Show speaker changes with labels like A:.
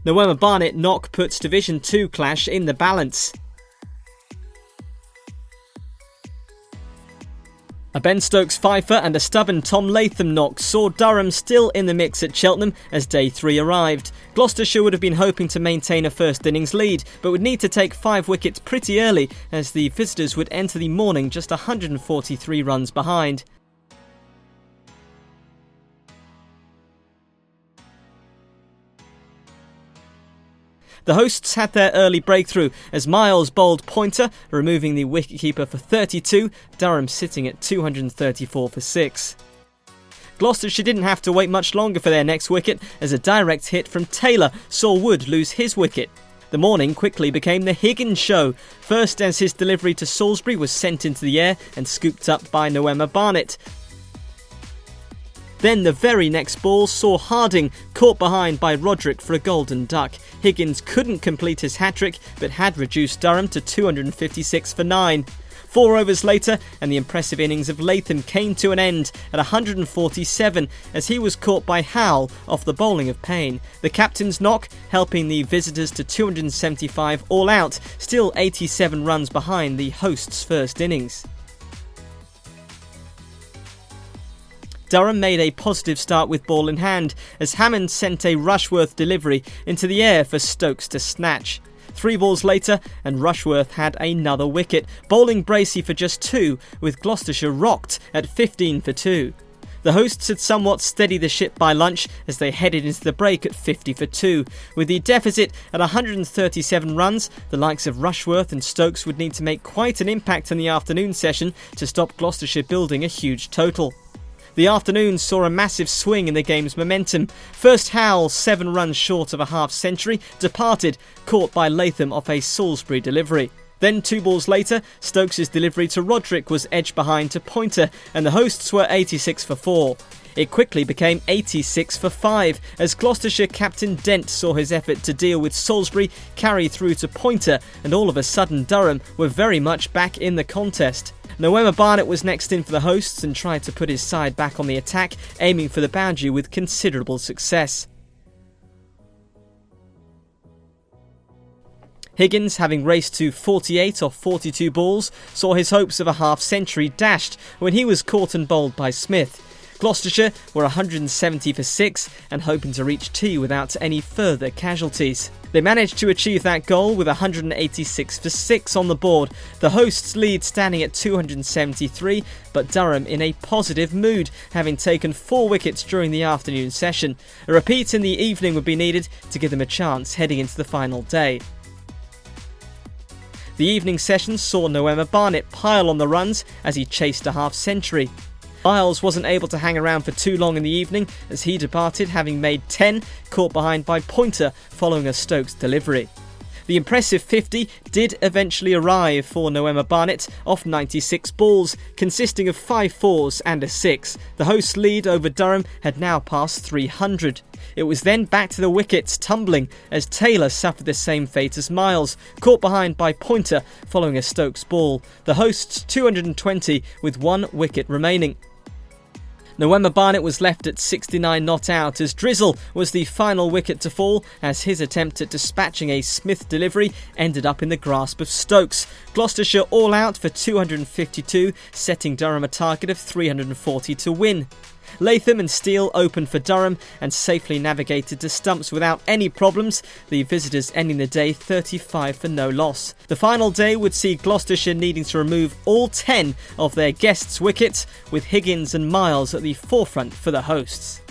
A: Noema-Barnett knock puts Division 2 clash in the balance. A Ben Stokes fifer and a stubborn Tom Latham knock saw Durham still in the mix at Cheltenham as day 3 arrived. Gloucestershire would have been hoping to maintain a first innings lead, but would need to take 5 wickets pretty early as the visitors would enter the morning just 143 runs behind. The hosts had their early breakthrough as Miles bowled Pointer, removing the wicketkeeper for 32, Durham sitting at 234 for 6. Gloucestershire didn't have to wait much longer for their next wicket as a direct hit from Taylor saw Wood lose his wicket. The morning quickly became the Higgins show, first as his delivery to Salisbury was sent into the air and scooped up by Noema-Barnett. Then the very next ball saw Harding caught behind by Roderick for a golden duck. Higgins couldn't complete his hat-trick but had reduced Durham to 256 for 9. 4 overs later and the impressive innings of Latham came to an end at 147 as he was caught by Howell off the bowling of Payne. The captain's knock helping the visitors to 275 all out, still 87 runs behind the hosts' first innings. Durham made a positive start with ball in hand as Hammond sent a Rushworth delivery into the air for Stokes to snatch. 3 balls later and Rushworth had another wicket, bowling Bracey for just 2 with Gloucestershire rocked at 15 for 2. The hosts had somewhat steadied the ship by lunch as they headed into the break at 50 for 2. With the deficit at 137 runs, the likes of Rushworth and Stokes would need to make quite an impact in the afternoon session to stop Gloucestershire building a huge total. The afternoon saw a massive swing in the game's momentum. First Howell, 7 runs short of a half-century, departed, caught by Latham off a Salisbury delivery. Then 2 balls later, Stokes' delivery to Roderick was edged behind to Pointer, and the hosts were 86 for 4. It quickly became 86 for 5 as Gloucestershire captain Dent saw his effort to deal with Salisbury carry through to Pointer, and all of a sudden Durham were very much back in the contest. Noema-Barnett was next in for the hosts and tried to put his side back on the attack, aiming for the boundary with considerable success. Higgins, having raced to 48 off 42 balls, saw his hopes of a half-century dashed when he was caught and bowled by Smith. Gloucestershire were 170 for 6 and hoping to reach tea without any further casualties. They managed to achieve that goal with 186 for 6 on the board, the hosts' lead standing at 273, but Durham in a positive mood, having taken 4 wickets during the afternoon session. A repeat in the evening would be needed to give them a chance heading into the final day. The evening session saw Noema-Barnett pile on the runs as he chased a half-century. Miles wasn't able to hang around for too long in the evening as he departed having made 10, caught behind by Pointer following a Stokes delivery. The impressive 50 did eventually arrive for Noema-Barnett off 96 balls, consisting of 5 fours and a 6. The hosts' lead over Durham had now passed 300. It was then back to the wickets tumbling as Taylor suffered the same fate as Miles, caught behind by Pointer following a Stokes ball. The hosts 220 with 1 wicket remaining. Noema-Barnett was left at 69 not out as Drizzle was the final wicket to fall as his attempt at dispatching a Smith delivery ended up in the grasp of Stokes. Gloucestershire all out for 252, setting Durham a target of 340 to win. Latham and Steele opened for Durham and safely navigated to stumps without any problems, the visitors ending the day 35 for no loss. The final day would see Gloucestershire needing to remove all 10 of their guests' wickets, with Higgins and Miles at the forefront for the hosts.